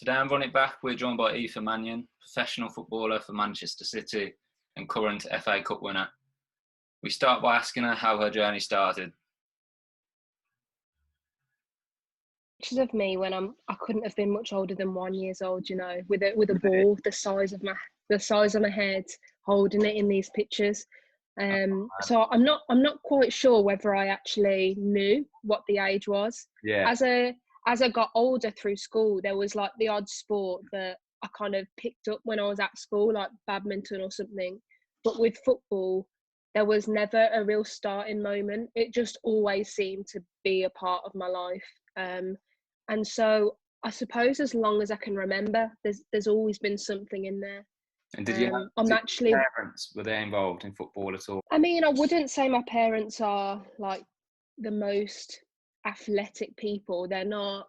Today on Run It Back, we're joined by Aoife Mannion, professional footballer for Manchester City and current FA Cup winner. We start by asking her how her journey started. Pictures of me when I couldn't have been much older than 1 year old, you know, with a ball the size of my head, holding it in these pictures. So I'm not quite sure whether I actually knew what the age was. Yeah. As I got older through school, there was like the odd sport that I kind of picked up when I was at school, like badminton or something. But with football, there was never a real starting moment. It just always seemed to be a part of my life. And so I suppose as long as I can remember, there's always been something in there. And did you have parents, were they involved in football at all? I mean, I wouldn't say my parents are like the most athletic people. They're not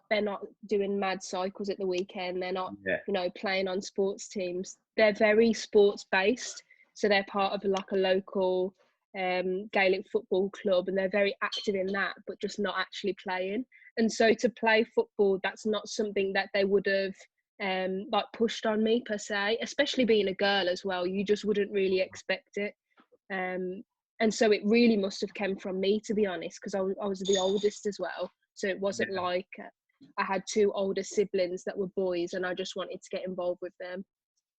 doing mad cycles at the weekend. They're not, you know, playing on sports teams. They're very sports based. So they're part of like a local Gaelic football club, and they're very active in that, but just not actually playing. And so to play football, that's not something that they would have like pushed on me per se, especially being a girl as well. You just wouldn't really expect it. And so it really must have come from me, to be honest, because I was the oldest as well. So it wasn't like I had two older siblings that were boys and I just wanted to get involved with them.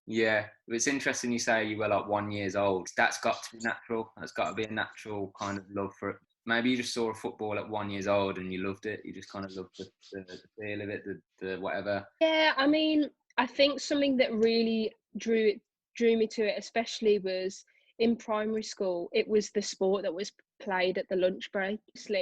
Yeah, it's interesting you say you were like 1 year old. That's got to be natural. That's got to be a natural kind of love for it. Maybe you just saw a football at 1 year old and you loved it. You just kind of loved the feel of it, the whatever. Yeah, I mean, I think something that really drew me to it, especially, was in primary school. It was the sport that was played at the lunch break.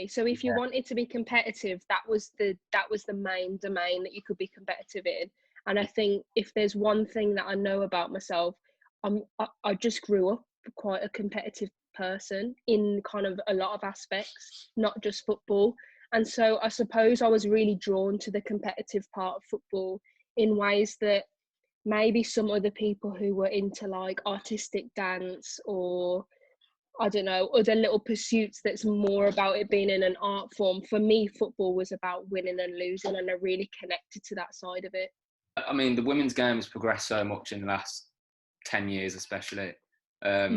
So if you wanted to be competitive, that was the main domain that you could be competitive in. And I think if there's one thing that I know about myself, I just grew up quite a competitive person in kind of a lot of aspects, not just football. And so I suppose I was really drawn to the competitive part of football in ways that maybe some other people who were into like artistic dance or, I don't know, other little pursuits that's more about it being in an art form. For me, football was about winning and losing, and I really connected to that side of it. I mean, the women's game has progressed so much in the last 10 years, especially. But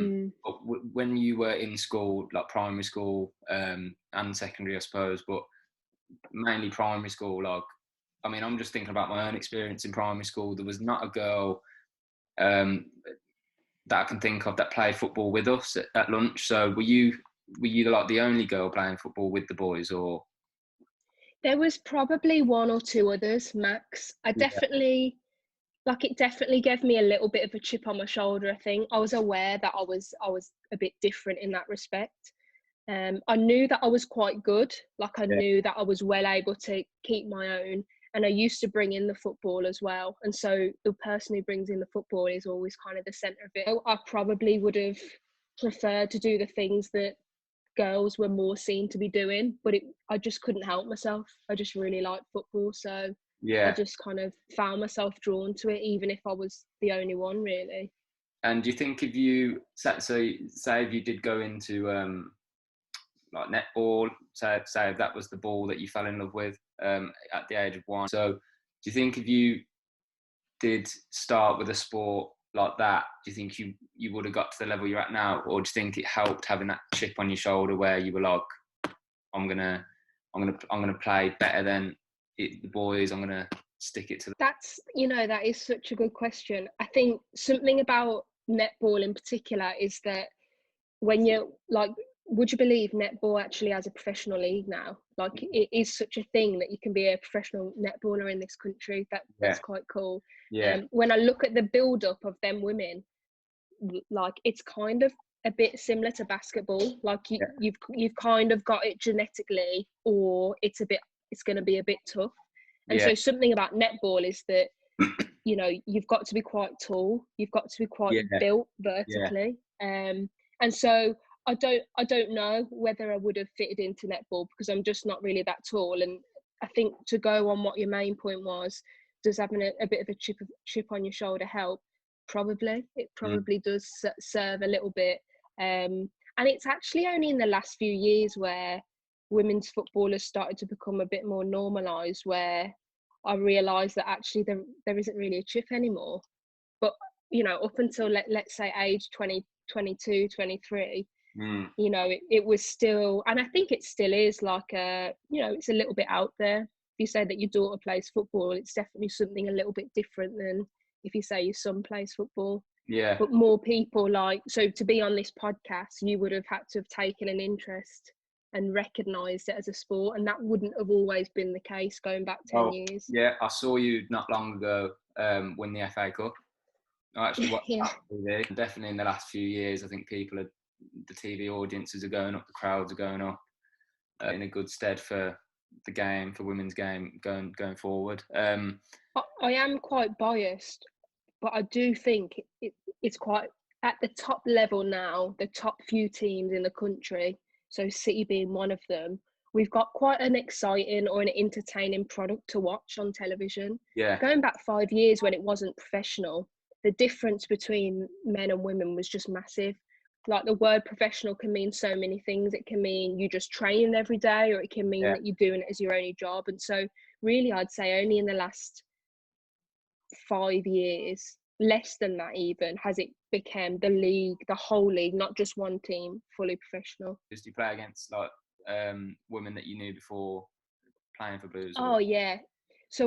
when you were in school, like primary school and secondary, I suppose, but mainly primary school, like, I mean, I'm just thinking about my own experience in primary school. There was not a girl that I can think of that played football with us at lunch. So were you like the only girl playing football with the boys, or? There was probably one or two others, max. It definitely gave me a little bit of a chip on my shoulder. I think I was aware that I was a bit different in that respect. I knew that I was quite good. Like I knew that I was well able to keep my own, and I used to bring in the football as well. And so the person who brings in the football is always kind of the centre of it. I probably would have preferred to do the things that girls were more seen to be doing, but I just couldn't help myself. I just really liked football, so I just kind of found myself drawn to it, even if I was the only one, really. And do you think if you say if you did go into like netball, say if that was the ball that you fell in love with at the age of 1, so do you think if you did start with a sport like that, do you think you would have got to the level you're at now, or do you think it helped having that chip on your shoulder where you were like, I'm gonna play better than the boys, I'm gonna stick it to them? That is such a good question. I think something about netball in particular is that when you're like, would you believe netball actually has a professional league now? Like, it is such a thing that you can be a professional netballer in this country. That's quite cool. When I look at the build up of them women, like, it's kind of a bit similar to basketball. Like you've kind of got it genetically, or it's going to be a bit tough. And so something about netball is that, you know, you've got to be quite tall, you've got to be quite built vertically. And so I don't know whether I would have fitted into netball because I'm just not really that tall. And I think, to go on what your main point was, does having a bit of a chip on your shoulder help? Probably. It probably does serve a little bit. And it's actually only in the last few years where women's football has started to become a bit more normalised, where I realised that actually there isn't really a chip anymore. But, you know, up until let's say age 20, 22, 23, you know, it was still, and I think it still is like you know, it's a little bit out there. If you say that your daughter plays football, it's definitely something a little bit different than if you say your son plays football. Yeah. But more people, like, so to be on this podcast, you would have had to have taken an interest and recognised it as a sport, and that wouldn't have always been the case going back 10 years. Yeah, I saw you not long ago win the FA Cup. I actually watched Yeah. that on TV. Definitely in the last few years, I think the TV audiences are going up, the crowds are going up, in a good stead for the game, for women's game going forward. I am quite biased, but I do think it's quite at the top level now, the top few teams in the country, so City being one of them. We've got quite an exciting or an entertaining product to watch on television. Yeah, Going back 5 years when it wasn't professional, the difference between men and women was just massive. Like, the word professional can mean so many things. It can mean you just train every day, or it can mean yeah. that you're doing it as your only job. And so really, I'd say only in the last 5 years, less than that even, has it become the league, the whole league, not just one team, fully professional. Did you play against like women that you knew before playing for Blues? Or Oh yeah. So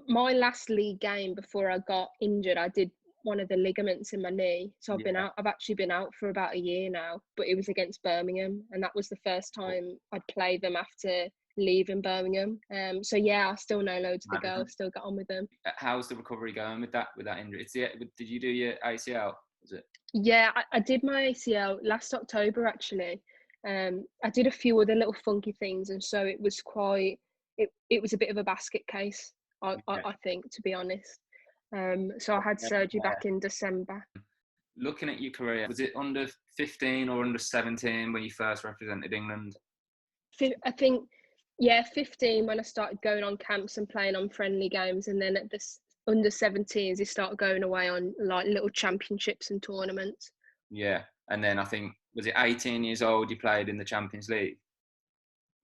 my last league game before I got injured, I did one of the ligaments in my knee. So yeah, I've actually been out for about a year now, but it was against Birmingham, and that was the first time I'd played them after leaving Birmingham. So yeah, I still know loads of the girls, still got on with them. how's the recovery going with that injury? Did you do your ACL? Was it? Yeah, I did my ACL last October actually. I did a few other little funky things, and so it was it was a bit of a basket case, Yeah. I think, to be honest. So I had surgery back in December. Looking at your career, was it under 15 or under 17 when you first represented England? I think, yeah, 15 when I started going on camps and playing on friendly games, and then at this under 17s, they started going away on like little championships and tournaments. Yeah, and then I think, was it 18 years old you played in the Champions League?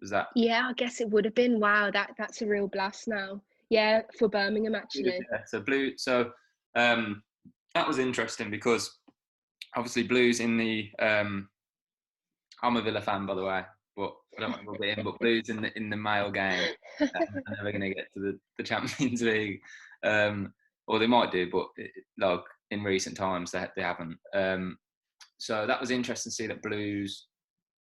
Was that? Yeah, I guess it would have been. Wow, that's a real blast now. Yeah, for Birmingham actually. Yeah. So um, that was interesting because obviously Blues in the I'm a Villa fan, by the way, but I don't want to rub it in. But Blues in the male game are never going to get to the Champions League, or they might do, but like in recent times they haven't. So that was interesting to see that Blues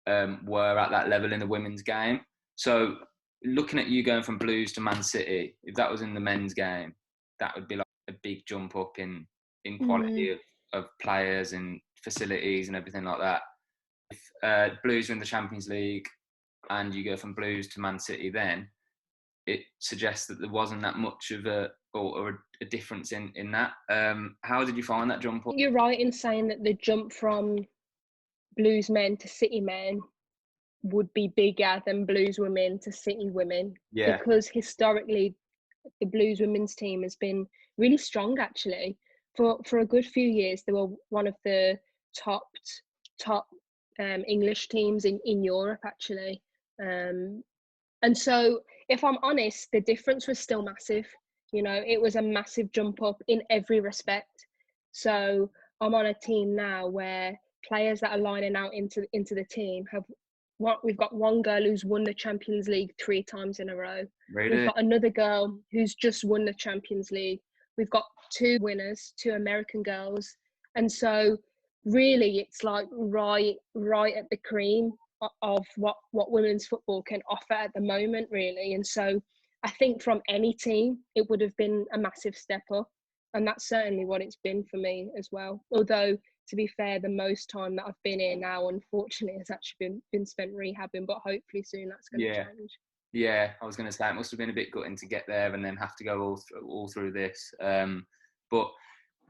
were at that level in the women's game. So looking at you going from Blues to Man City, if that was in the men's game, that would be like a big jump up in quality of players and facilities and everything like that. If Blues are in the Champions League and you go from Blues to Man City, then it suggests that there wasn't that much of a difference in that. How did you find that jump up? You're right in saying that the jump from Blues men to City men would be bigger than Blues women to City women, Yeah, because historically the Blues women's team has been really strong actually. For a good few years, they were one of the top English teams in Europe actually. And so, if I'm honest, the difference was still massive. You know, it was a massive jump up in every respect. So I'm on a team now where players that are lining out into the team have we've got one girl who's won the Champions League 3 times in a row. We've really. got another girl who's just won the Champions League. We've got 2 winners, 2 American girls. And so really it's like right at the cream of what women's football can offer at the moment, really. And so I think from any team it would have been a massive step up, and that's certainly what it's been for me as well. Although, to be fair, the most time that I've been here now, unfortunately, has actually been spent rehabbing, but hopefully soon that's going to Yeah. change. Yeah, I was going to say it must have been a bit gutting to get there and then have to go all through this. But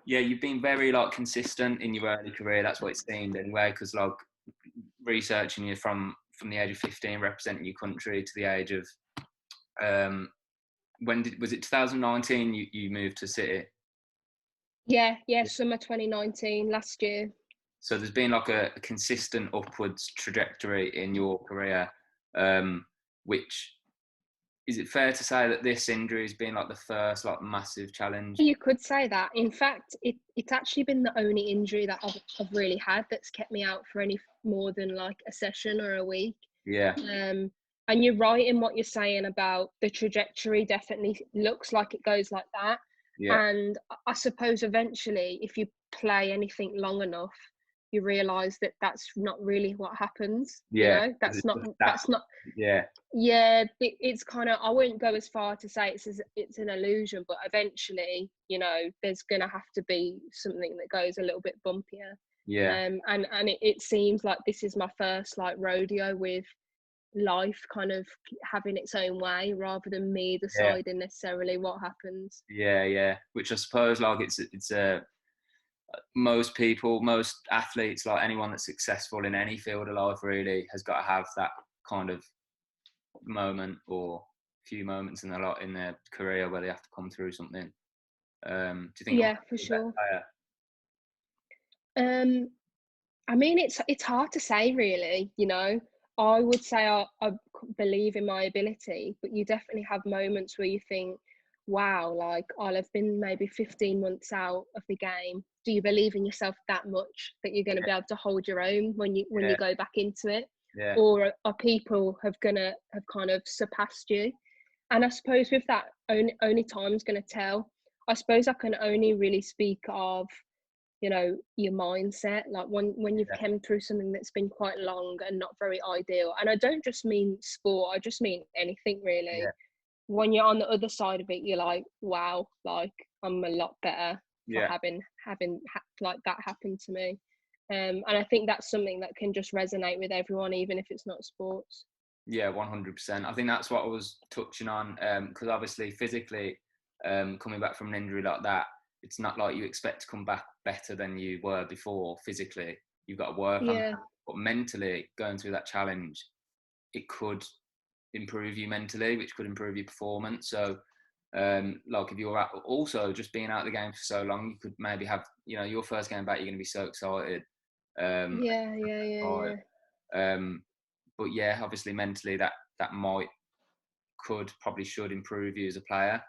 yeah, you've been very like consistent in your early career. That's what it seemed anyway. Because like researching you from the age of 15, representing your country to the age of was it 2019? You moved to City. Yeah, summer 2019, last year. So there's been like a consistent upwards trajectory in your career, which is it fair to say that this injury has been like the first like massive challenge? You could say that. In fact, it's actually been the only injury that I've really had that's kept me out for any more than like a session or a week. Yeah, And you're right in what you're saying about the trajectory definitely looks like it goes like that. yeah, And I suppose eventually, if you play anything long enough, you realise that that's not really what happens. You yeah. know, 'Cause it's just that's not. yeah, Yeah, it's kind of. I wouldn't go as far to say it's an illusion, but eventually, you know, there's gonna have to be something that goes a little bit bumpier. yeah, And it seems like this is my first like rodeo with life kind of having its own way rather than me yeah, deciding necessarily what happens. yeah, yeah. Which I suppose like it's a most people, most athletes, like anyone that's successful in any field of life, really has got to have that kind of moment or few moments in their career where they have to come through something. Do you think you're Yeah, for a better sure. player? um I mean, it's hard to say, really. You know, I would say I believe in my ability, but you definitely have moments where you think, "Wow, like I'll have been maybe 15 months out of the game. Do you believe in yourself that much that you're going to be able to hold your own when you Yeah, go back into it, yeah, or are people have kind of surpassed you?" And I suppose with that, only time's going to tell. I suppose I can only really speak of, you know, your mindset, like when you've yeah, come through something that's been quite long and not very ideal. And I don't just mean sport, I just mean anything yeah, really. When you're on the other side of it, you're like, wow, like I'm a lot better for yeah. like that happen to me. And I think that's something that can just resonate with everyone, even if it's not sports. Yeah, 100%. I think that's what I was touching on. Because obviously, physically, coming back from an injury like that, it's not like you expect to come back better than you were before. Physically, you've got to work on that. Yeah, But mentally, going through that challenge, it could improve you mentally, which could improve your performance. So, like if you're also just being out of the game for so long, you could maybe have, your first game back, you're going to be so excited. Um, yeah, yeah, yeah, right. yeah. Um, but yeah, obviously mentally that might could probably should improve you as a player.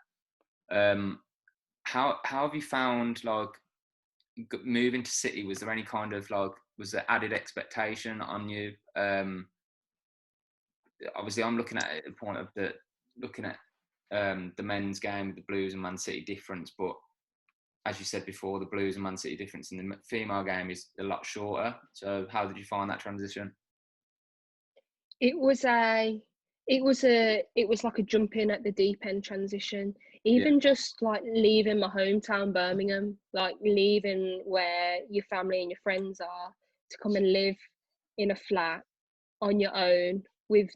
Um, how have you found like moving to City? Was there any kind of like was there added expectation on you? Obviously, I'm looking at it at the point of looking at the men's game with the Blues and Man City difference, but as you said before, the Blues and Man City difference in the female game is a lot shorter. So how did you find that transition? It was a it was like a jump in at the deep end transition. Yeah, Even just like leaving my hometown, Birmingham, like leaving where your family and your friends are to come and live in a flat on your own with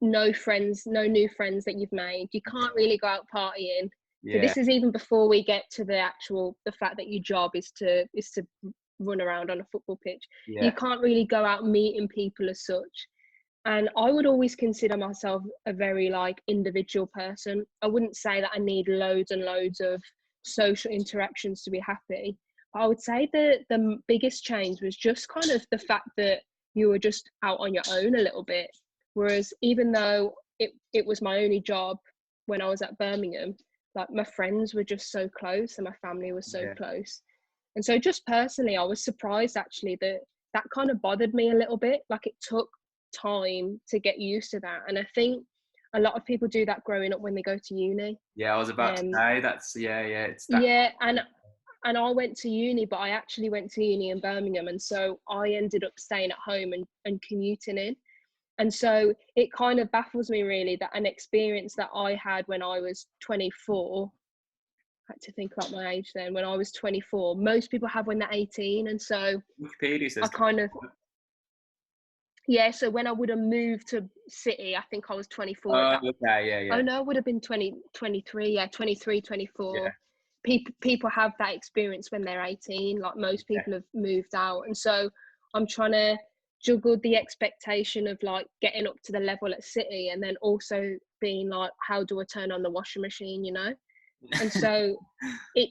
no friends, no new friends that you've made. You can't really go out partying. So yeah, this is even before we get to the fact that your job is to run around on a football pitch. You yeah, can't really go out meeting people as such. And I would always consider myself a very like individual person. I wouldn't say that I need loads and loads of social interactions to be happy. But I would say that the biggest change was just kind of the fact that you were just out on your own a little bit. Whereas even though it was my only job when I was at Birmingham, like my friends were just so close and my family was so yeah, close. And so just personally, I was surprised actually that that kind of bothered me a little bit. Like it took time to get used to that. And I think a lot of people do that growing up when they go to uni. yeah. I was about to Um, say that's yeah. It's that. yeah, and I went to uni, but I actually went to uni in Birmingham, and so I ended up staying at home and commuting in. And so it kind of baffles me really that an experience that I had when I was 24, I had to think about my age then, when I was 24, most people have when they're 18. And so Wikipedia I says. kind of, yeah, so when I would have moved to City, I think I was 24 at Oh, that. okay, yeah, Oh yeah, no, it would have been 23, yeah, 23, yeah, 24. People have that experience when they're 18, like most yeah, people have moved out. And so I'm trying to juggle the expectation of like getting up to the level at City and then also being like, how do I turn on the washing machine, you know? And so it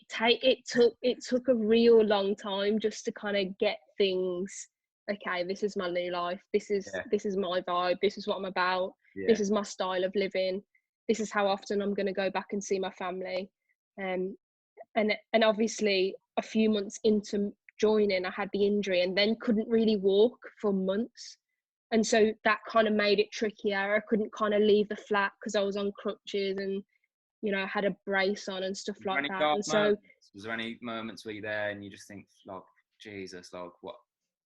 took a real long time just to kind of get things. Okay, this is my new life. This is yeah, this is my vibe. This is what I'm about. yeah, This is my style of living. this is how often I'm going to go back and see my family. And obviously a few months into joining, I had the injury and then couldn't really walk for months. And so that kind of made it trickier. I couldn't kind of leave the flat because I was on crutches, and I had a brace on and stuff like that. And so was there any moments where you're there and you just think, like, Jesus, like, what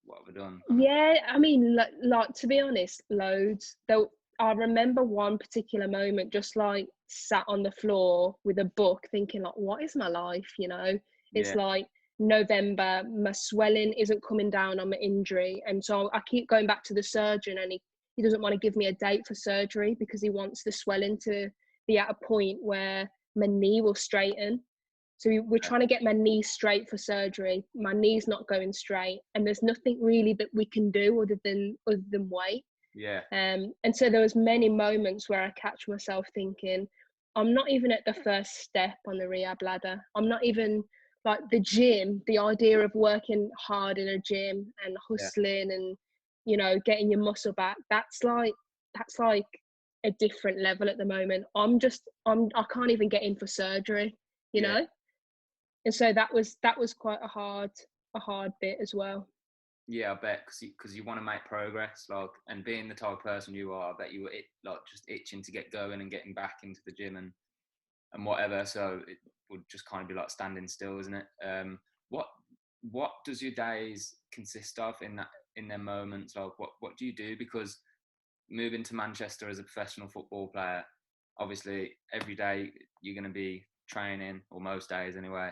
have I done? yeah, I mean, like to be honest, loads. Though I remember one particular moment, just like sat on the floor with a book, thinking like, what is my life? It's Yeah, like November, my swelling isn't coming down on my injury, and so I keep going back to the surgeon, and he doesn't want to give me a date for surgery because he wants the swelling to be at a point where my knee will straighten. So we're trying to get my knee straight for surgery. My knee's not going straight, and there's nothing really that we can do other than wait. yeah, And so there was many moments where I catch myself thinking, I'm not even at the first step on the rehab ladder. I'm not even like the gym. The idea of working hard in a gym and yeah, hustling and getting your muscle back. That's like a different level at the moment. I can't even get in for surgery. You yeah. know and so that was quite a hard bit as well. Yeah, I bet, because you want to make progress, like, and being the type of person you are, I bet you were like just itching to get going and getting back into the gym and whatever. So it would just kind of be like standing still, isn't it? What what does your days consist of in their moments? Like, what do you do? Because moving to Manchester as a professional football player, obviously every day you're going to be training, or most days anyway.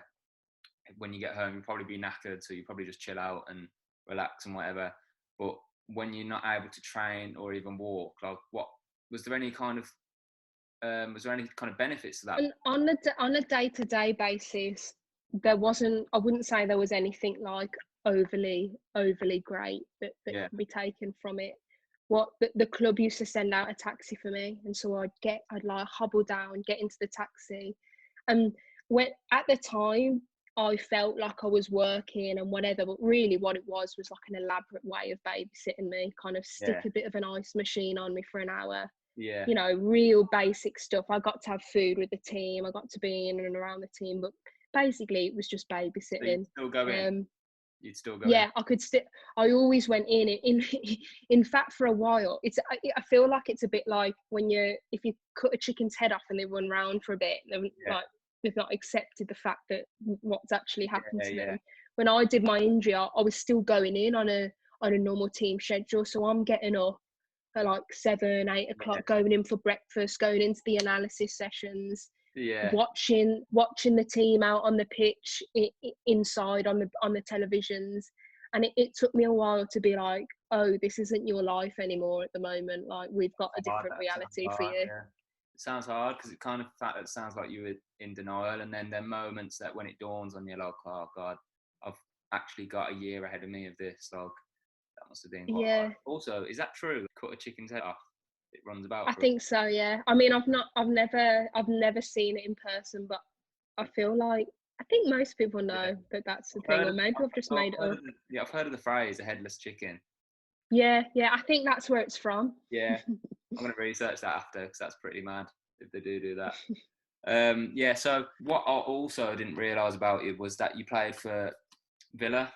When you get home, you'll probably be knackered, so you probably just chill out and relax and whatever. But when you're not able to train or even walk, like, what was there any kind of benefits to that? And on a day-to-day basis, there wasn't. I wouldn't say there was anything like overly great that Yeah, could be taken from it. What the club used to send out a taxi for me, and so I'd like hobble down, get into the taxi, and when at the time I felt like I was working and whatever, but really what it was like an elaborate way of babysitting me. Kind of stick yeah, a bit of an ice machine on me for an hour, yeah, real basic stuff. I got to have food with the team. I got to be in and around the team, but basically it was just so you'd babysitting. still go in. Um, You'd still go in. yeah, I could still. I always went in. In fact, for a while, I feel like it's a bit like when if you cut a chicken's head off and they run round for a bit, and Yeah, like they've not accepted the fact that what's actually happened yeah, to yeah, them. When I did my injury, I was still going in on a normal team schedule, so I'm getting up at like 7, 8 o'clock, going in for breakfast, going into the analysis sessions, yeah. watching the team out on the pitch, inside on the televisions. And it took me a while to be like, oh, this isn't your life anymore at the moment. Like, we've got a Hard. different That sounds reality for hard. you. Yeah, it sounds hard because it sounds like you were in denial, and then there are moments that when it dawns on you, like, oh God, I've actually got a year ahead of me of this. Like, that must have been quite hard. Yeah, Also, is that true? Cut a chicken's head off, it runs I about for. think so. Yeah, I mean, I've never seen it in person, but I feel like I think most people Yeah, know that that's the I've thing, heard or of. maybe I've just made it up. Yeah, I've heard of the phrase "a headless chicken." Yeah, yeah, I think that's where it's from. Yeah, I'm gonna research that after, because that's pretty mad if they do that. Yeah. So what I also didn't realise about you was that you played for Villa.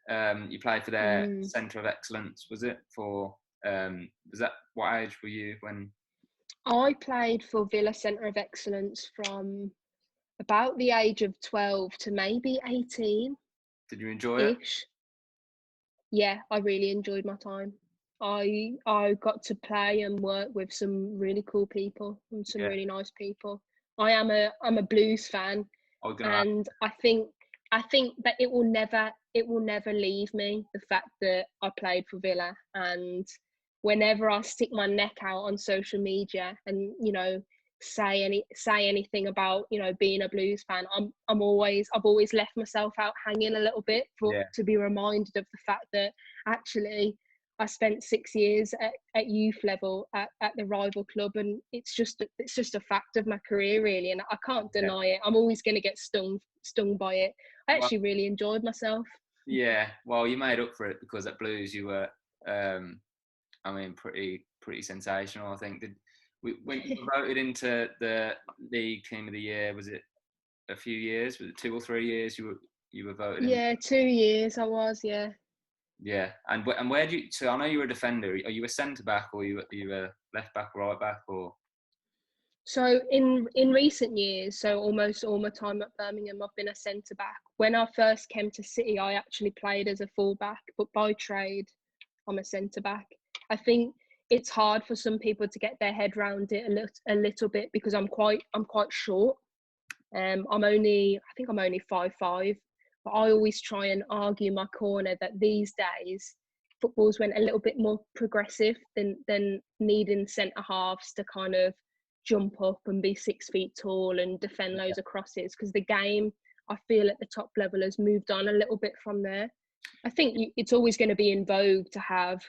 You played for their Mm. centre of excellence. Was it for? Was that, what age were you when? I played for Villa Centre of Excellence from about the age of 12 to maybe 18 Did you enjoy it? ish. Yeah, I really enjoyed my time. I got to play and work with some really cool people and some Yeah. really nice people. I'm a blues fan, I was gonna ask. and I think that it will never leave me, the fact that I played for Villa. And whenever I stick my neck out on social media and say anything about being a blues fan, I've always left myself out hanging a little bit Yeah. to be reminded of the fact that actually I spent 6 years at youth level at the rival club, and it's just a fact of my career, really, and I can't Yeah. deny it. I'm always going to get stung by it. I Well, actually really enjoyed myself. yeah. Well, you made up for it, because at Blues you were, I mean, pretty sensational. I think. When you were voted into the league team of the year, was it a few years? Was it 2 or 3 years you were voted in? Yeah, 2 years I was, yeah. Yeah, and where do you? So I know you were a defender. Are you a centre back, or you a left back, right back, or? So in recent years, so almost all my time at Birmingham, I've been a centre back. When I first came to City, I actually played as a full back, but by trade, I'm a centre back. I think it's hard for some people to get their head around it a little bit because I'm quite short. I think I'm only 5'5", but I always try and argue my corner that these days football's went a little bit more progressive than needing centre halves to kind of jump up and be 6 feet tall and defend Yeah. loads of crosses, because the game, I feel, at the top level has moved on a little bit from there. I think it's always going to be in vogue to have,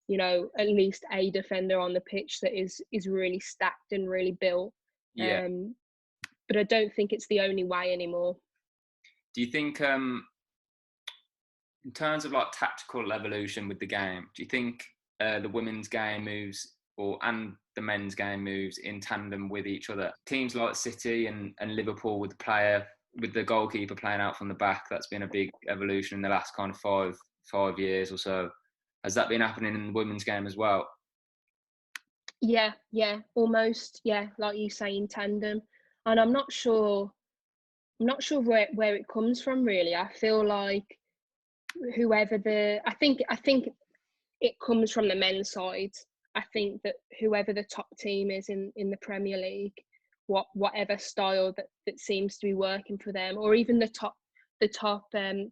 at least a defender on the pitch that is really stacked and really built. Yeah. But I don't think it's the only way anymore. Do you think, in terms of like tactical evolution with the game, do you think the women's game moves and the men's game moves in tandem with each other? Teams like City and Liverpool with the goalkeeper playing out from the back, that's been a big evolution in the last kind of five years or so. Has that been happening in the women's game as well? Yeah, almost. Yeah, like you say, in tandem. And I'm not sure where it comes from really. I feel like I think it comes from the men's side. I think that whoever the top team is in the Premier League, whatever style that seems to be working for them, or even the top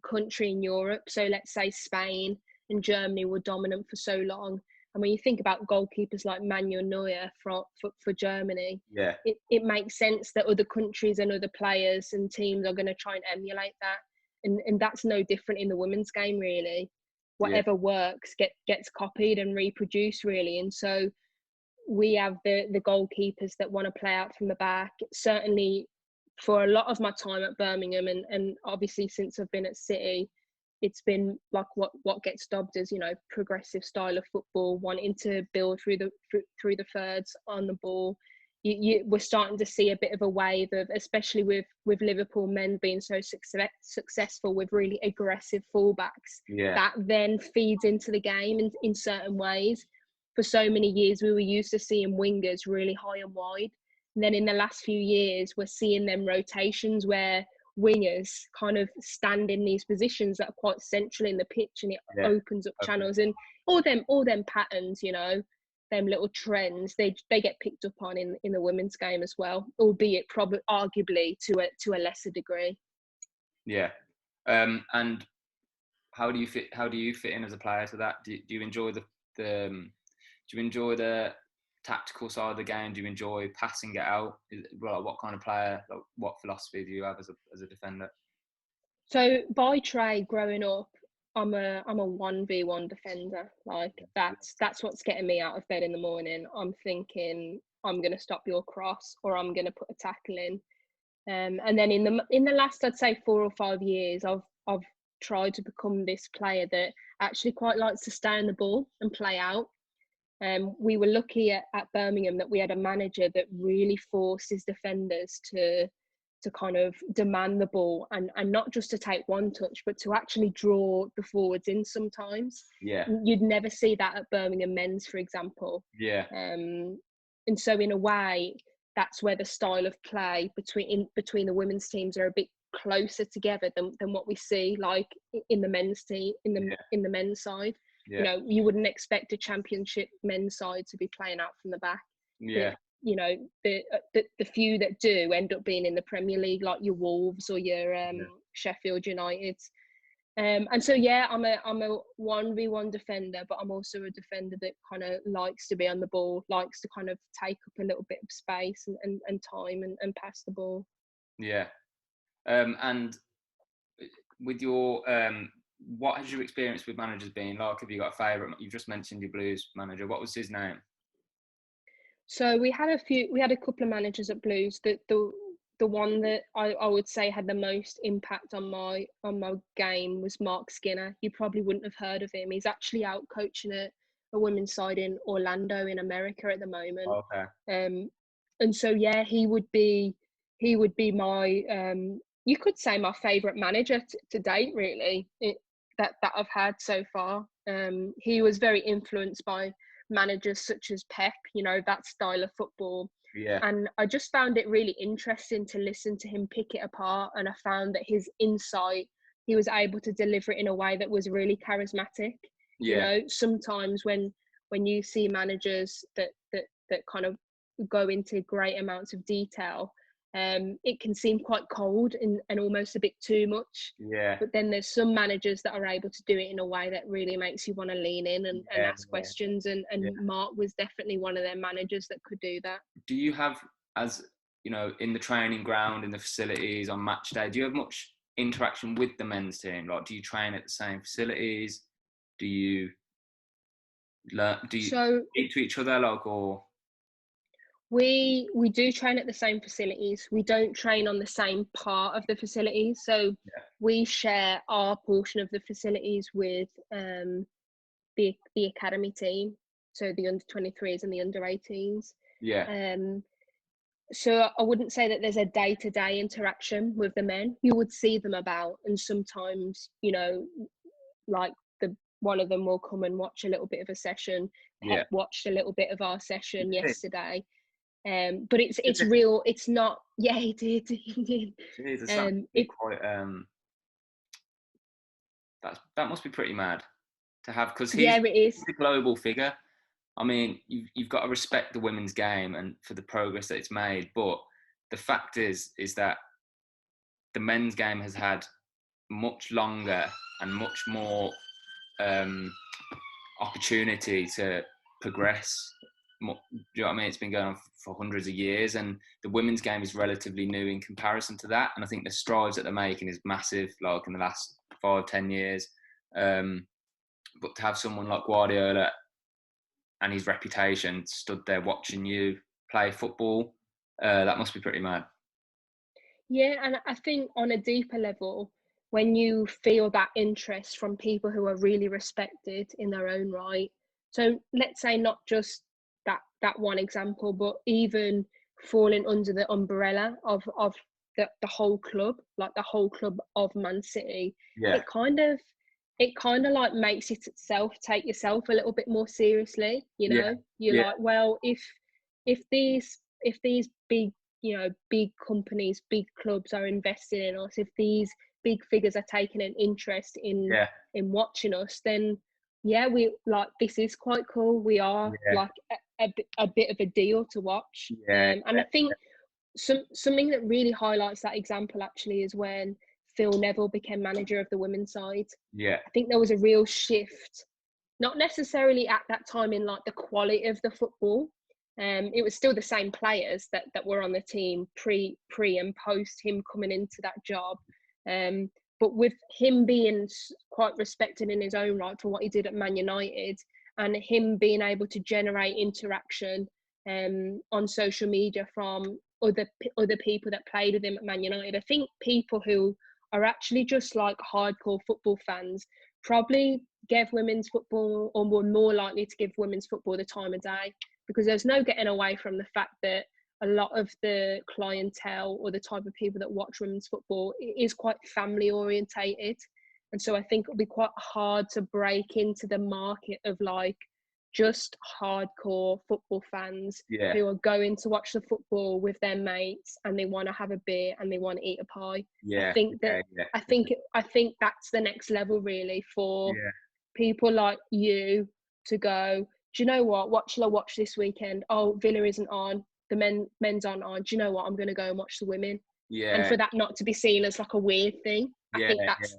country in Europe. So let's say Spain and Germany were dominant for so long. And when you think about goalkeepers like Mannion for Germany, Yeah. it makes sense that other countries and other players and teams are going to try and emulate that. And that's no different in the women's game, really. Yeah. Whatever works gets copied and reproduced, really. And so we have the goalkeepers that want to play out from the back. Certainly for a lot of my time at Birmingham, and obviously since I've been at City, it's been like what gets dubbed as, progressive style of football, wanting to build through the thirds on the ball. We're starting to see a bit of a wave of, especially with Liverpool men being so successful with really aggressive fullbacks. Yeah. That then feeds into the game in certain ways. For so many years, we were used to seeing wingers really high and wide. And then in the last few years, we're seeing them rotations where wingers kind of stand in these positions that are quite central in the pitch, and it opens up channels. And all them patterns, them little trends, they get picked up on in the women's game as well, albeit probably arguably to a lesser degree. Yeah. And how do you fit in as a player to that? Do you enjoy the tactical side of the game? Do you enjoy passing it out? What kind of player, what philosophy do you have as a defender? So by trade, growing up, I'm a 1v1 defender. Like that's what's getting me out of bed in the morning. I'm thinking I'm gonna stop your cross, or I'm gonna put a tackle in. And then in the last, I'd say 4 or 5 years, I've tried to become this player that actually quite likes to stay on the ball and play out. We were lucky at Birmingham that we had a manager that really forced his defenders to kind of demand the ball, and not just to take one touch, but to actually draw the forwards in sometimes. Yeah. You'd never see that at Birmingham men's, for example. Yeah. And so in a way, that's where the style of play between the women's teams are a bit closer together than what we see like in the men's team, in the men's side. Yeah. You wouldn't expect a championship men's side to be playing out from the back. Yeah. The few that do end up being in the Premier League, like your Wolves or your Sheffield United. And so I'm a 1v1 defender, but I'm also a defender that kind of likes to be on the ball, likes to kind of take up a little bit of space and time and pass the ball. Yeah. And with your what has your experience with managers been like? Have you got a favourite? You just mentioned your Blues manager. What was his name? So we had a couple of managers at Blues. The one that I would say had the most impact on my game was Mark Skinner. You probably wouldn't have heard of him. He's actually out coaching a women's side in Orlando in America at the moment. Okay. And so yeah, he would be my you could say my favourite manager to date, really, that I've had so far. He was very influenced by managers such as Pep, that style of football. Yeah. And I just found it really interesting to listen to him pick it apart. And I found that his insight, he was able to deliver it in a way that was really charismatic. Yeah. Sometimes when you see managers that kind of go into great amounts of detail, it can seem quite cold and almost a bit too much. Yeah. But then there's some managers that are able to do it in a way that really makes you want to lean in and ask questions. And Mark was definitely one of their managers that could do that. Do you have, as in the training ground, in the facilities, on match day, do you have much interaction with the men's team? Like, do you train at the same facilities? Do you speak to each other, like, or? We do train at the same facilities. We don't train on the same part of the facilities. So we share our portion of the facilities with the academy team, so the under 23s and the under 18s. Yeah. So I wouldn't say that there's a day-to-day interaction with the men. You would see them about, and sometimes, like one of them will come and watch a little bit of a session. Pep watched a little bit of our session yesterday. But it's real. It's not. Yeah, he did. Jeez, quite. That must be pretty mad to have, because he's a global figure. I mean, you've got to respect the women's game and for the progress that it's made. But the fact is that the men's game has had much longer and much more opportunity to progress. Do you know what I mean? It's been going on for hundreds of years, and the women's game is relatively new in comparison to that. And I think the strides that they're making is massive, like in the last 5-10 years. But to have someone like Guardiola and his reputation stood there watching you play football, that must be pretty mad. Yeah, and I think on a deeper level, when you feel that interest from people who are really respected in their own right. So let's say not just that one example, but even falling under the umbrella of the whole club, like the whole club of Man City, it kind of like makes it itself take yourself a little bit more seriously. You're like, well, if these big big companies, big clubs are investing in us, if these big figures are taking an interest in watching us, then we like, this is quite cool. We are like a bit of a deal to watch. And I think something that really highlights that example actually is when Phil Neville became manager of the women's side. I think there was a real shift, not necessarily at that time in like the quality of the football. It was still the same players that were on the team pre and post him coming into that job. But with him being quite respected in his own right for what he did at Man United, and him being able to generate interaction on social media from other people that played with him at Man United, I think people who are actually just like hardcore football fans probably gave women's football, or were more likely to give women's football, the time of day, because there's no getting away from the fact that a lot of the clientele or the type of people that watch women's football is quite family orientated. And so I think it'll be quite hard to break into the market of like just hardcore football fans who are going to watch the football with their mates and they want to have a beer and they want to eat a pie. I think that's the next level really for people like you to go, do you know what shall I watch this weekend? Oh, Villa isn't on, the men's aren't on. Do you know what? I'm going to go and watch the women. And for that not to be seen as like a weird thing. I think that's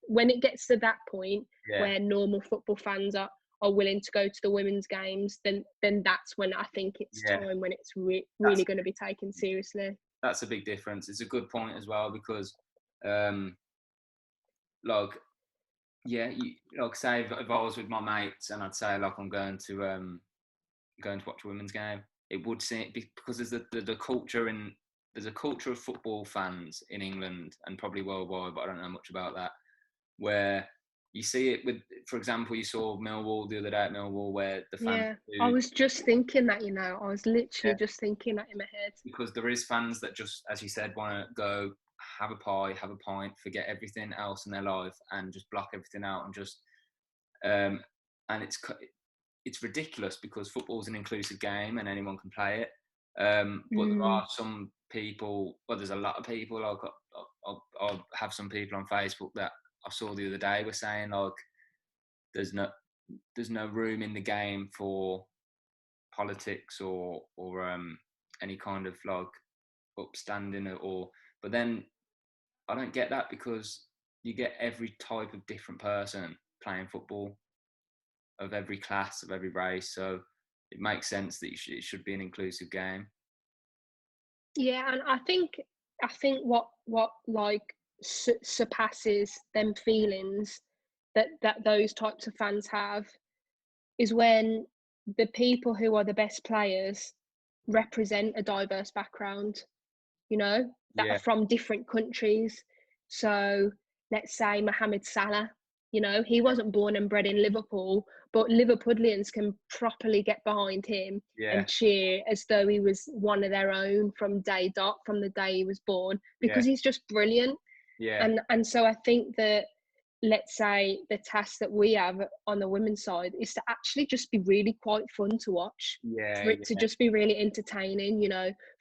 when it gets to that point where normal football fans are willing to go to the women's games, then that's when I think it's time when it's really going to be taken seriously. That's a big difference. It's a good point as well, because say if I was with my mates and I'd say like I'm going to watch a women's game, it would seem, because there's the culture there's a culture of football fans in England and probably worldwide, but I don't know much about that, where you see it with, for example, you saw Millwall the other day at Millwall where the fans Yeah, I do, was just thinking that, I was yeah, literally just thinking that in my head. because there is fans that just, as you said, want to go have a pie, have a pint, forget everything else in their life, and just block everything out and just um, and it's ridiculous because football's an inclusive game and anyone can play it. But there are some people, well, there's a lot of people. I'll have some people on Facebook that I saw the other day were saying like, there's no room in the game for politics or any kind of like upstanding or. But then I don't get that because you get every type of different person playing football, of every class, of every race. So it makes sense that it should be an inclusive game. Yeah, and I think what like surpasses them feelings that those types of fans have is when the people who are the best players represent a diverse background, that are Yeah, from different countries. So let's say Mohamed Salah, he wasn't born and bred in Liverpool, but Liverpudlians can properly get behind him yeah, and cheer as though he was one of their own from day dot, from the day he was born, yeah, because he's just brilliant. yeah, And so I think that, let's say, the task that we have on the women's side is to actually just be really quite fun to watch, yeah, for it to yeah, just be really entertaining,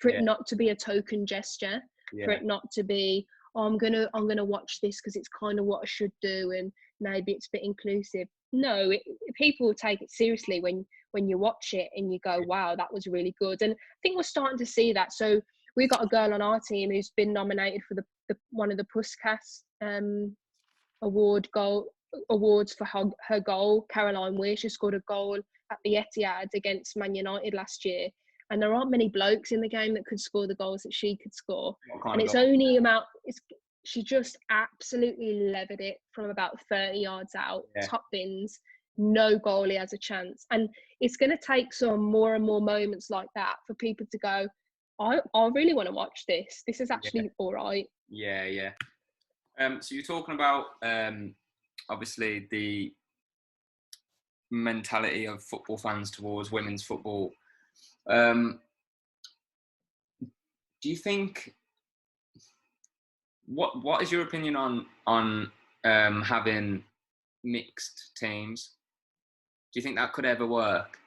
for it yeah, not to be a token gesture, for yeah, it not to be, oh, I'm gonna watch this because it's kind of what I should do, and maybe it's a bit inclusive. No, people will take it seriously when you watch it and you go, wow, that was really good. And I think we're starting to see that. So we've got a girl on our team who's been nominated for the one of the Puskas awards for her goal. Caroline Weir, she scored a goal at the Etihad against Man United last year, and there aren't many blokes in the game that could score the goals that she could score. what kind And of it's goal? only about she just absolutely levered it from about 30 yards out, Yeah, top bins. No goalie has a chance, and it's going to take some more and more moments like that for people to go, I really want to watch this. This is yeah, actually all right. yeah, yeah. So you're talking about obviously the mentality of football fans towards women's football. Um, do you think what is your opinion on having mixed teams? Do you think that could ever work?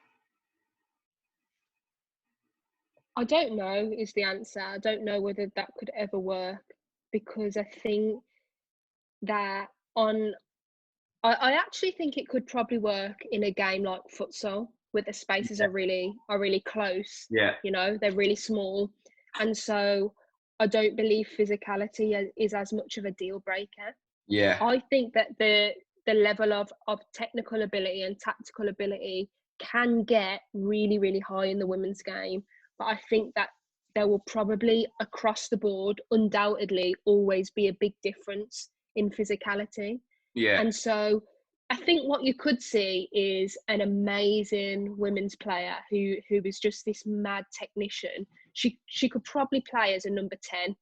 I don't know is the answer. I don't know whether that could ever work, because I think that on I actually think it could probably work in a game like futsal, where the spaces Yeah, are really close, yeah, they're really small. And so I don't believe physicality is as much of a deal breaker. yeah, I think that the level of technical ability and tactical ability can get really, really high in the women's game. But I think that there will probably, across the board, undoubtedly always be a big difference in physicality. yeah, And so I think what you could see is an amazing women's player who is just this mad technician. She could probably play as a number 10,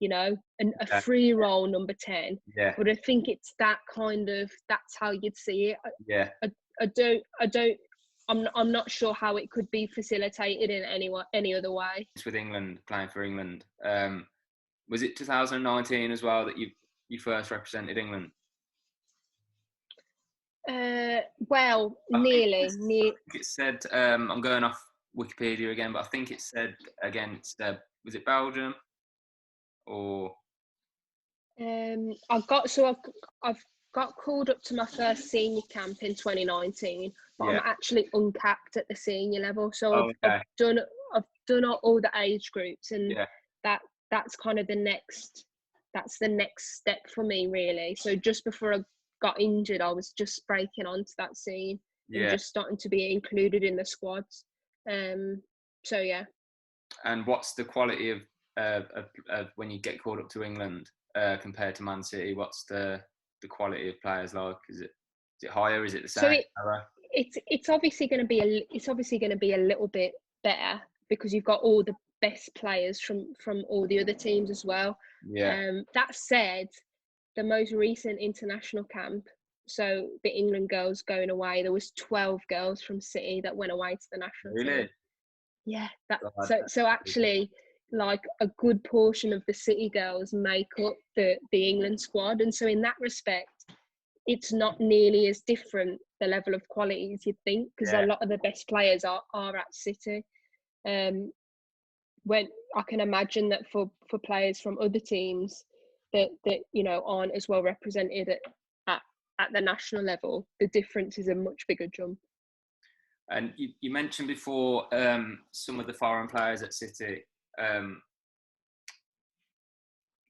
and a yeah, free role number 10. yeah, But I think it's that's how you'd see it. yeah. I don't I'm not sure how it could be facilitated in any other way. It's with England, playing for England. Was it 2019 as well that you first represented England? Well, I think nearly near. it said, I'm going off Wikipedia again, but I think it said against, was it Belgium or? I've got called up to my first senior camp in 2019, but I'm Yeah. actually uncapped at the senior level. So Oh, okay. I've done all the age groups, and Yeah. that that's kind of the next step for me, really. So just before I got injured, I was just breaking onto that scene and Yeah. just starting to be included in the squads. So yeah. And what's the quality of when you get called up to England compared to Man City? What's the quality of players like? Is it higher? Is it the So same? Lower? it's obviously going to be a little bit better, because you've got all the best players from all the other teams as well. Yeah. That said, the most recent international camp, so the England girls going away, there was 12 girls from City that went away to the national team. Really? Yeah, that God, so actually, like a good portion of the City girls make up the England squad, and so in that respect, it's not nearly as different the level of quality as you'd think, because a lot of the best players are at City. When I can imagine that for players from other teams that you know aren't as well represented at the national level, the difference is a much bigger jump. And you mentioned before some of the foreign players at City.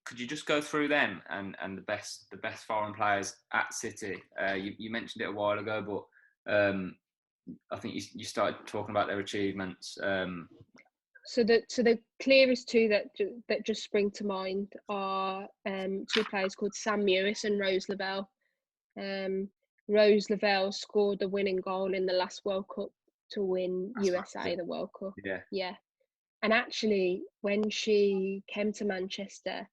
Could you just go through them and the best foreign players at City? You mentioned it a while ago, but I think you started talking about their achievements. So the clearest two that just spring to mind are two players called Sam Mewis and Rose Lavelle. Rose Lavelle scored the winning goal in the last World Cup to win USA the World Cup. Yeah. And actually, when she came to Manchester,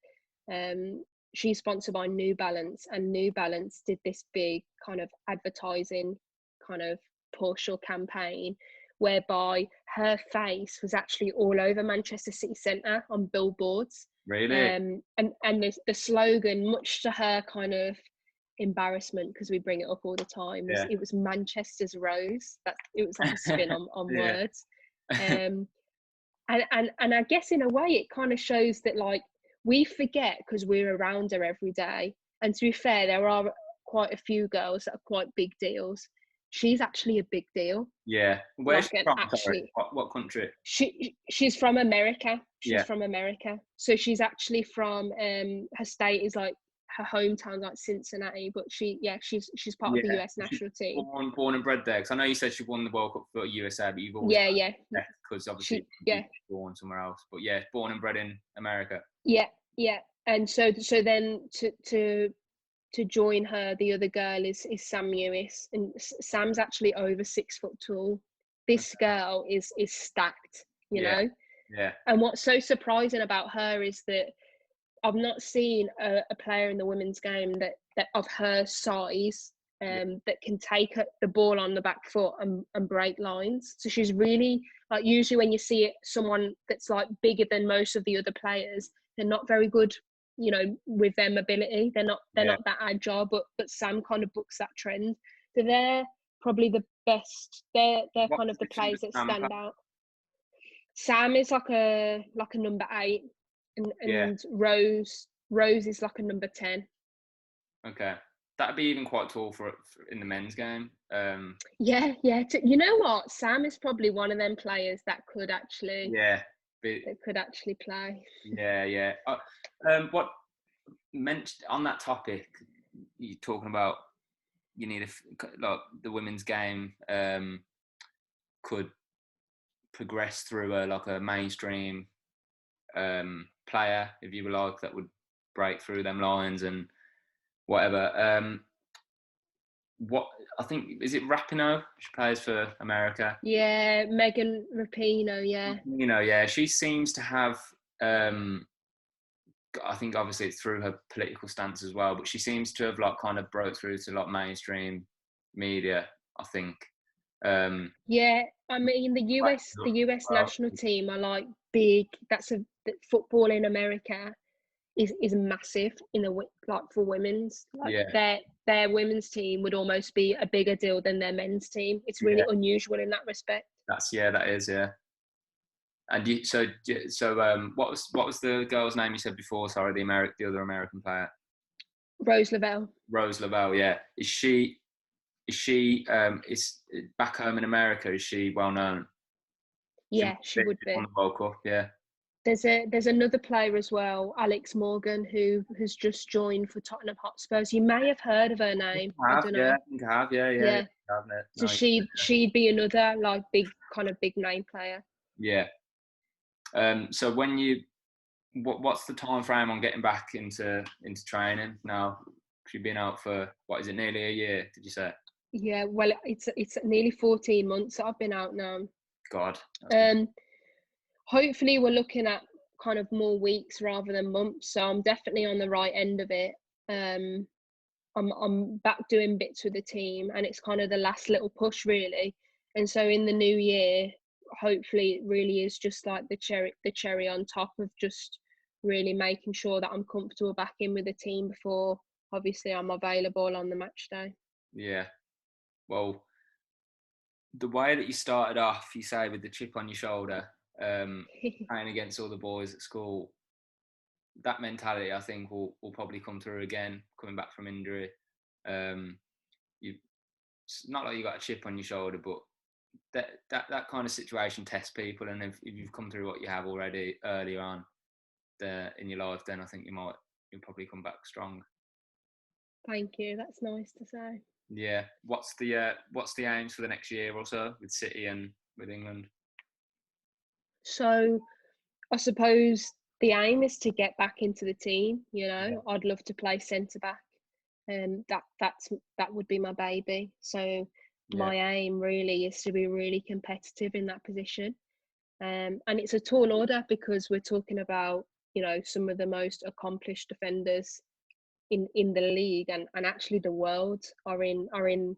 she's sponsored by New Balance, and New Balance did this big kind of advertising kind of push or campaign whereby her face was actually all over Manchester City Centre on billboards. Really? And the slogan, much to her kind of embarrassment, because we bring it up all the time, was it was Manchester's Rose. That it was like a spin on words. And I guess in a way it kind of shows that like we forget because we're around her every day. And to be fair, there are quite a few girls that are quite big deals. She's actually a big deal. Yeah. Where's like she from? actually, Sorry. What country? She's from America. She's from America. So she's actually from her state is like her hometown, like Cincinnati. But she's part of the US national team. Born and bred there. Because I know you said she won the World Cup for USA, but you've always because obviously she's born somewhere else. But born and bred in America. Yeah. And so then to join her, the other girl is Sam Mewis, and Sam's actually over 6 foot tall. This girl is stacked, you know. Yeah. And what's so surprising about her is that I've not seen a player in the women's game that of her size that can take the ball on the back foot and break lines. So she's really like, usually when you see someone that's like bigger than most of the other players, they're not very good, you know, with their mobility. They're not that agile, but Sam kind of books that trend. So they're probably the best. They're kind of the players that stand out. Sam is like a number 8, and Rose is like a number 10. Okay, that'd be even quite tall for in the men's game. You know what? Sam is probably one of them players that could actually play. Yeah. What mentioned on that topic? You're talking about you need like the women's game could progress through a mainstream player, if you like, that would break through them lines and whatever. What I think is it Rapinoe? She plays for America. Yeah, Megan Rapinoe. Yeah. She seems to have. I think obviously it's through her political stance as well, but she seems to have like kind of broke through to like mainstream media, I think. I mean the US national team are like big. Football in America is massive in the like for women's. Their women's team would almost be a bigger deal than their men's team. It's really unusual in that respect. That is. And what was the girl's name you said before? Sorry, the other American player. Rose Lavelle. Yeah. Is she back home in America? Is she well known? Yeah, she would be. On the World Cup, yeah. There's another player as well, Alex Morgan, who has just joined for Tottenham Hotspurs. You may have heard of her name. I think I have. Yeah. So she'd be another like big name player. Yeah. So when what's the time frame on getting back into training now? You've been out for nearly a year? Did you say? Yeah. Well, it's nearly 14 months that I've been out now. God. Hopefully we're looking at kind of more weeks rather than months, so I'm definitely on the right end of it. I'm back doing bits with the team, and it's kind of the last little push really. And so in the new year, hopefully it really is just like the cherry on top of just really making sure that I'm comfortable back in with the team before obviously I'm available on the match day. Yeah. Well, the way that you started off, you say with the chip on your shoulder, playing against all the boys at school, that mentality I think will probably come through again coming back from injury. You It's not like you got a chip on your shoulder, but that kind of situation tests people, and if you've come through what you have already earlier on in your life, then I think you'll probably come back strong. Thank you. That's nice to say. Yeah. What's the aims for the next year or so with City and with England? So I suppose the aim is to get back into the team. Yeah. I'd love to play centre back, and that would be my baby. So Yeah. my aim really is to be really competitive in that position. And it's a tall order because we're talking about some of the most accomplished defenders in the league and actually the world are in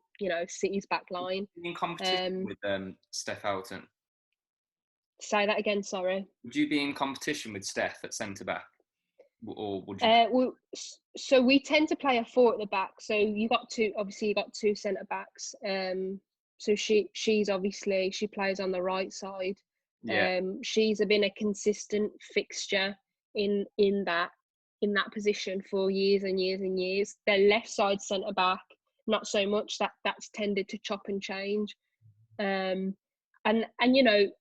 City's back line. In competition with Steph Houghton, Say that again, sorry. would you be in competition with Steph at centre back, or would you? So we tend to play a four at the back. So you got two centre backs. So she's obviously she plays on the right side. Yeah. She's been a consistent fixture in that position for years and years and years. Their left side centre back, not so much. That's tended to chop and change. And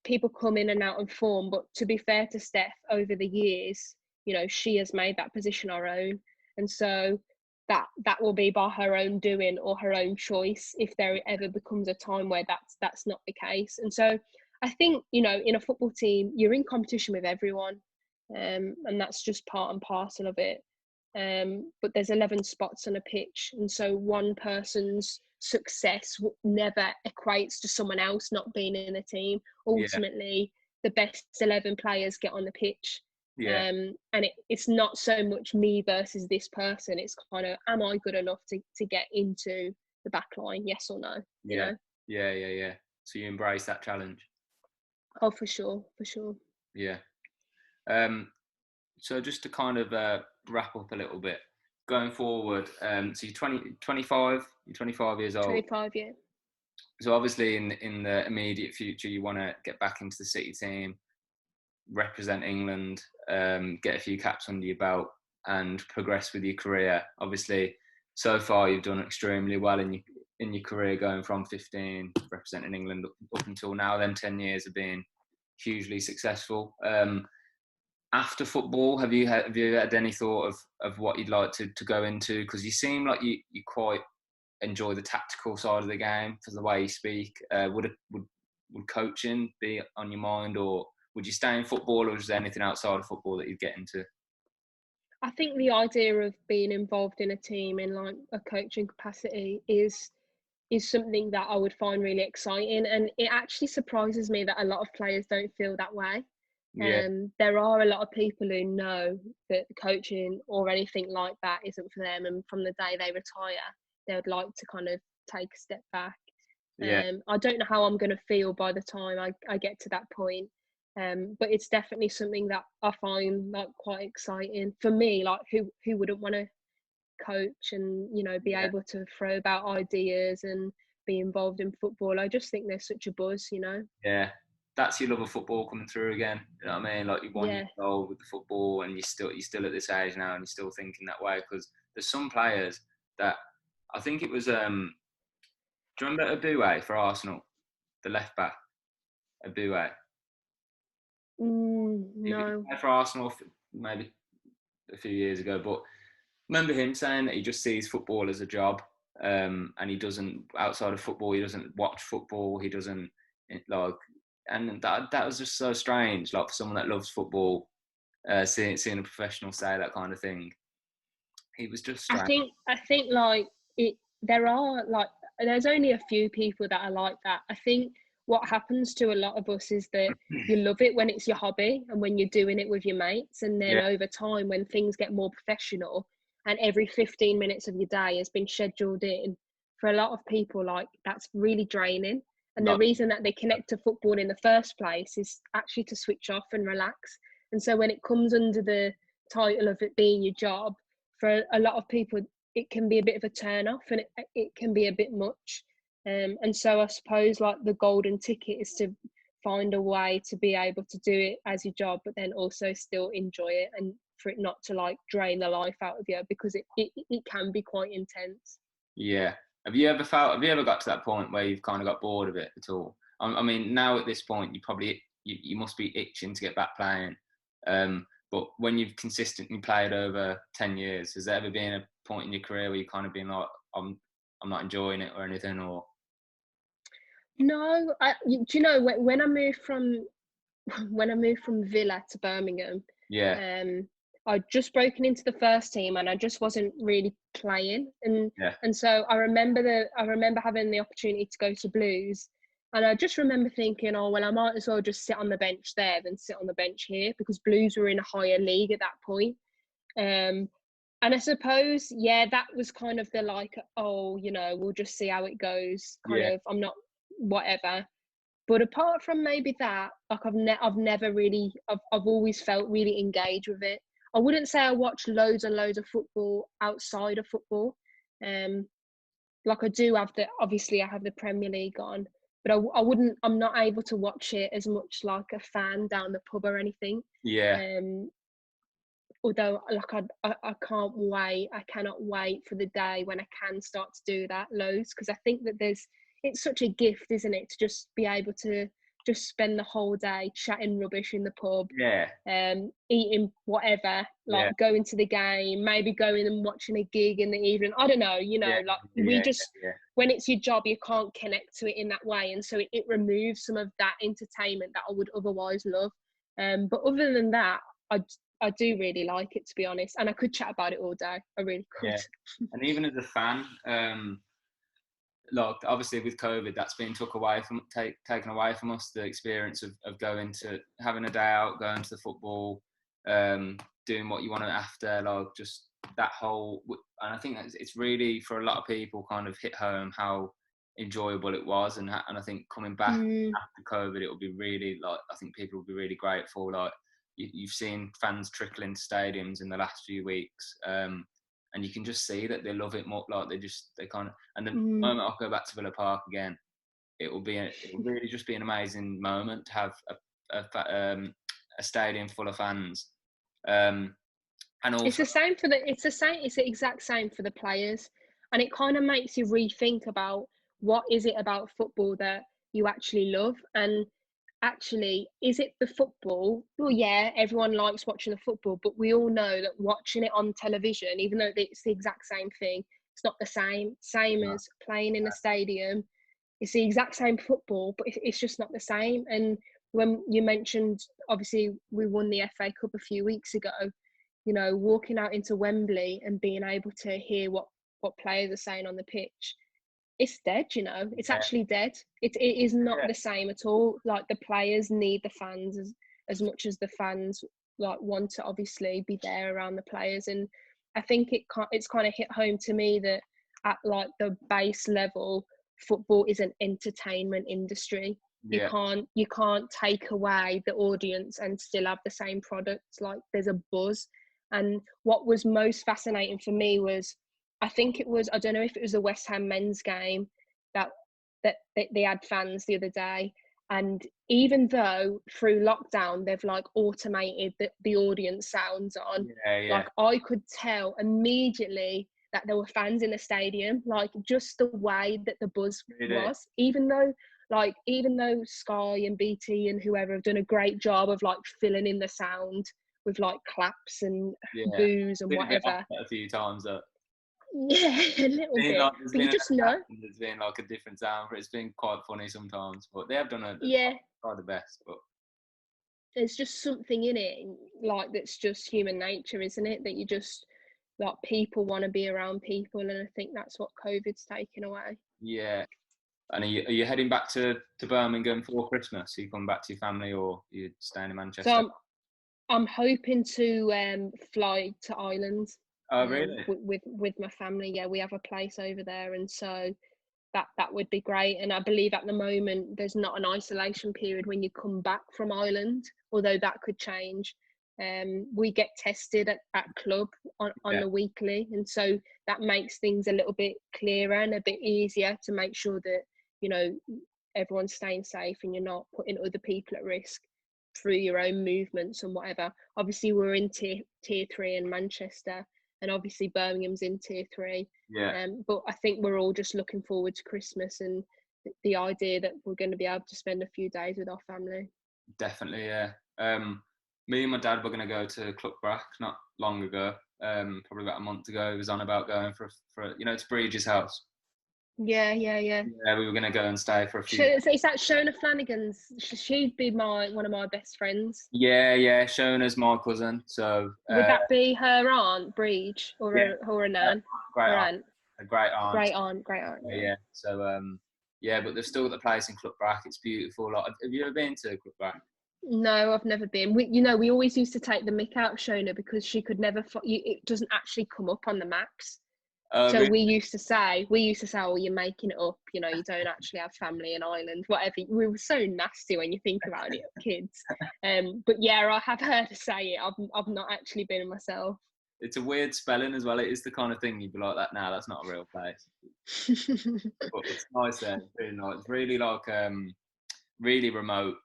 people come in and out of form, but to be fair to Steph, over the years, she has made that position her own, and so that will be by her own doing or her own choice if there ever becomes a time where that's not the case. And so I think in a football team you're in competition with everyone, and that's just part and parcel of it. But there's 11 spots on a pitch, and so one person's success never equates to someone else not being in a team. Yeah. Ultimately, the best 11 players get on the pitch. Yeah. And it's not so much me versus this person. It's kind of, am I good enough to get into the back line? Yes or no? Yeah. Yeah. So you embrace that challenge. Oh, for sure. Yeah. So just to kind of wrap up a little bit, going forward, so you're 25 years old. 25, yeah. So obviously in the immediate future, you want to get back into the City team, represent England, get a few caps under your belt and progress with your career. Obviously, so far you've done extremely well in your career, going from 15, representing England up until now. Then 10 years of being hugely successful. After football, have you had any thought of what you'd like to go into? Because you seem like you quite enjoy the tactical side of the game for the way you speak. Would coaching be on your mind, or would you stay in football, or is there anything outside of football that you'd get into? I think the idea of being involved in a team in like a coaching capacity is something that I would find really exciting, and it actually surprises me that a lot of players don't feel that way. Yeah. There are a lot of people who know that coaching or anything like that isn't for them, and from the day they retire, they would like to kind of take a step back. Yeah. I don't know how I'm going to feel by the time I get to that point, but it's definitely something that I find like quite exciting for me. Like who wouldn't want to coach and be Yeah. able to throw about ideas and be involved in football? I just think there's such a buzz. Yeah. That's your love of football coming through again. You know what I mean? Like, you're 1 year Yeah. old with the football, and you're still at this age now, and you're still thinking that way. Because there's some players that I think it was. Do you remember Aboué for Arsenal, the left back? Aboué. He No. played for Arsenal maybe a few years ago, but remember him saying that he just sees football as a job, and he doesn't, outside of football, he doesn't watch football. He doesn't like, and that was just so strange. Like, for someone that loves football, seeing a professional say that kind of thing, he was just I strange. think like it. There are like there's only a few people that are like that. I think what happens to a lot of us is that you love it when it's your hobby and when you're doing it with your mates, and then Yeah, over time when things get more professional and every 15 minutes of your day has been scheduled in, for a lot of people, like, that's really draining. And the Like, reason that they connect to football in the first place is actually to switch off and relax. And so when it comes under the title of it being your job, for a lot of people, it can be a bit of a turn off, and it can be a bit much. And so I suppose, like, the golden ticket is to find a way to be able to do it as your job, but then also still enjoy it, and for it not to, like, drain the life out of you, because it can be quite intense. yeah. Have you ever got to that point where you've kind of got bored of it at all? I mean, now at this point, you must be itching to get back playing. But when you've consistently played over 10 years, has there ever been a point in your career where you kind of been like, I'm not enjoying it or anything, or? No, do you know, when I moved from Villa to Birmingham, Yeah, um, I'd just broken into the first team, and I just wasn't really playing, yeah, and so I remember having the opportunity to go to Blues, and I just remember thinking, oh well, I might as well just sit on the bench there than sit on the bench here, because Blues were in a higher league at that point. Um, and I suppose, yeah, that was kind of the, like, oh, we'll just see how it goes, kind yeah, of, I'm not, whatever. But apart from maybe that, like, I've never really, I've always felt really engaged with it. I wouldn't say I watch loads and loads of football outside of football. Like, I do have obviously I have the Premier League on, but I'm not able to watch it as much like a fan down the pub or anything. yeah, Um, Although, like, I can't wait. I cannot wait for the day when I can start to do that loads, because I think that it's such a gift, isn't it, to just be able to just spend the whole day chatting rubbish in the pub, yeah, eating whatever, like yeah, going to the game, maybe going and watching a gig in the evening. I don't know, yeah, like, we yeah, just, yeah, when it's your job, you can't connect to it in that way, and so it removes some of that entertainment that I would otherwise love. But other than that, I do really like it, to be honest, and I could chat about it all day. I really could. yeah. And even as a fan, like, obviously with COVID, that's been taken away from us, the experience of going to having a day out, going to the football, doing what you want to after, like, just that whole. And I think that it's really, for a lot of people, kind of hit home how enjoyable it was, and I think coming back Mm, after COVID, it will be really, like, I think people will be really grateful. Like, you've seen fans trickle into stadiums in the last few weeks, and you can just see that they love it more. Like, they kind of, and the mm. moment I go back to Villa Park again, it will really just be an amazing moment to have a stadium full of fans, and It's also, the same for it's the exact same for the players, and it kind of makes you rethink about what is it about football that you actually love, and actually, is it the football? Well, yeah, everyone likes watching the football, but we all know that watching it on television, even though it's the exact same thing, it's not the same no, as playing in a stadium. It's the exact same football, but it's just not the same. And when you mentioned, obviously, we won the FA Cup a few weeks ago, walking out into Wembley and being able to hear what players are saying on the pitch, it's dead. It's yeah, actually dead. It is not yeah, the same at all. Like, the players need the fans as much as the fans, like, want to obviously be there around the players. And I think it's kind of hit home to me that at, like, the base level, football is an entertainment industry. you yeah, can't you can't take away the audience and still have the same product. Like, there's a buzz. And what was most fascinating for me was, I don't know if it was the West Ham men's game, that they had fans the other day, and even though through lockdown they've, like, automated the audience sounds on, yeah, like, yeah. I could tell immediately that there were fans in the stadium, like, just the way that the buzz Really, was, even though Sky and BT and whoever have done a great job of, like, filling in the sound with, like, claps and yeah. boos and Been a bit off whatever. that a few times. Though. Yeah, a little bit, There's but you been an just attack, know. and there's been like a different sound for it. It's been quite funny sometimes, but they have done Yeah, tried the best. But there's just something in it, like, that's just human nature, isn't it? That you just, like, people want to be around people, and I think that's what COVID's taken away. yeah. And are you heading back to Birmingham for Christmas? Are you coming back to your family, or are you staying in So Manchester? I'm hoping to fly to Ireland. Oh, really? with my family. Yeah, we have a place over there, and so that would be great. And I believe at the moment there's not an isolation period when you come back from Ireland, although that could change. We get tested at club on Yeah, a weekly, and so that makes things a little bit clearer and a bit easier to make sure that, you know, everyone's staying safe and you're not putting other people at risk through your own movements and whatever. Obviously, we're in tier 3 in Manchester, and obviously Birmingham's in tier 3. yeah, But I think we're all just looking forward to Christmas and the idea that we're going to be able to spend a few days with our family. definitely. Yeah. Me and my dad were going to go to Cluckbrack not long ago. Probably about a month ago. He was on about going for you know, to Breege's house. Yeah. Yeah, we were going to go and stay for a few. Is that Shona Flanagan's? She'd be one of my best friends. Yeah, yeah. Shona's my cousin, so Would that be her aunt, Breach, yeah, or a nan? great Her aunt, aunt. a great aunt. Great aunt. Yeah, Yeah. yeah. So yeah, but they've still got the place in Cluckbrack. It's beautiful. Like, have you ever been to Cluckbrack? No, I've never been. We always used to take the mick out of Shona because she could never. It doesn't actually come up on the maps. So Really? we used to say, oh, you're making it up. You know, you don't actually have family in Ireland, whatever. We were so nasty when you think about it, kids. But yeah, I have heard her say it. I've not actually been myself. It's a weird spelling as well. It is the kind of thing you'd be like that. Now that's not a real place, but it's nice there. It's really nice. It's really like really remote.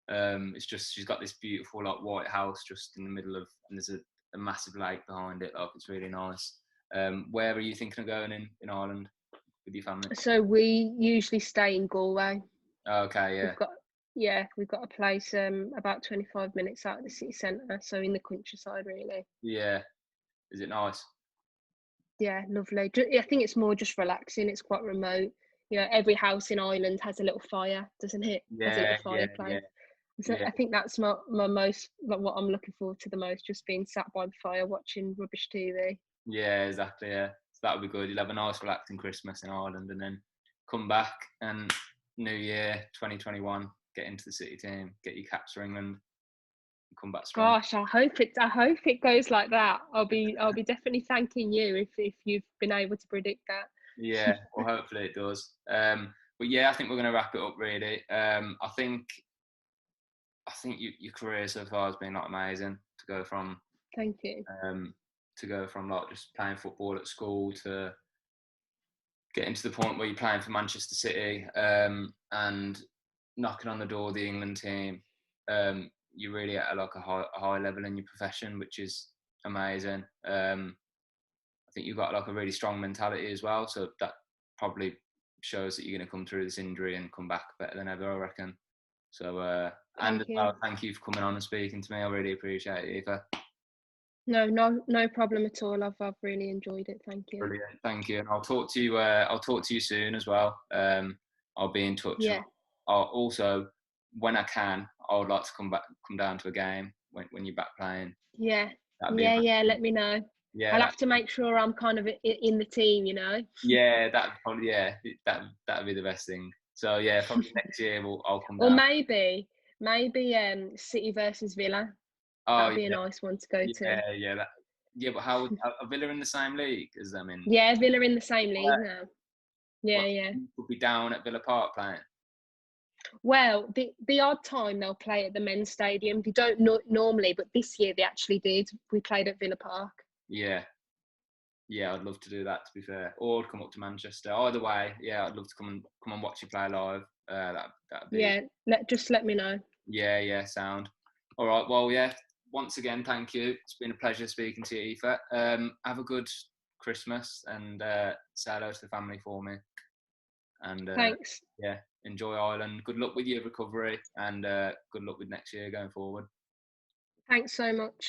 It's just she's got this beautiful like white house just in the middle of, and there's a massive lake behind it. Like it's really nice. Where are you thinking of going in Ireland with your family? So we usually stay in Galway. Oh, okay, yeah, We've got a place about 25 minutes out of the city centre, so in the countryside really. yeah. Is it nice? Yeah, lovely. I think it's more just relaxing. It's quite remote. You know, every house in Ireland has a little fire, doesn't it? Has a little Yeah, yeah, yeah, fireplace. So yeah, I think that's my most, like, what I'm looking forward to the most, just being sat by the fire watching rubbish TV. yeah. Exactly. Yeah, so that would be good. You'll have a nice, relaxing Christmas in Ireland, and then come back and New Year 2021, get into the city team, get your caps for England, and come back strong. Gosh, I hope it goes like that. I'll be definitely thanking you if you've been able to predict that. Yeah, well, hopefully it does. But yeah, I think we're going to wrap it up. Really, I think your career so far has been like amazing to go from Thank you. like just playing football at school to getting to the point where you're playing for Manchester City and knocking on the door of the England team. You're really at like a high level in your profession, which is amazing. I think you've got like a really strong mentality as well, so that probably shows that you're going to come through this injury and come back better than ever, I reckon. So and Thank as you. well, thank you for coming on and speaking to me. I really appreciate it, Aoife. No problem at all. I've really enjoyed it. Thank you. Brilliant, thank you, and I'll talk to you. I'll talk to you soon as well. I'll be in touch. And Yeah. I'll also, when I can, I would like to come down to a game when you're back playing. Yeah. That'd be Yeah. amazing. Let me know. Yeah, I'll have to make sure I'm kind of in the team, you know. yeah, that probably that'd be the best thing. So yeah, probably next year I'll come Or down. maybe City versus Villa. Oh That'd be a yeah, nice one to go to. yeah. Yeah, but how are Villa in the same league as them in? Yeah, Villa in the same league now. Well, Yeah. we'll be down at Villa Park playing. Well, the odd time they'll play at the men's stadium. They don't normally, but this year they actually did. We played at Villa Park. Yeah, yeah, I'd love to do that. To be fair, or come up to Manchester. Either way, yeah, I'd love to come and watch you play live. That'd be Yeah, let me know. yeah, sound. All right, well, yeah. Once again, thank you. It's been a pleasure speaking to you, Aoife. Have a good Christmas and say hello to the family for me. And Thanks. yeah, enjoy Ireland. Good luck with your recovery and good luck with next year going forward. Thanks so much.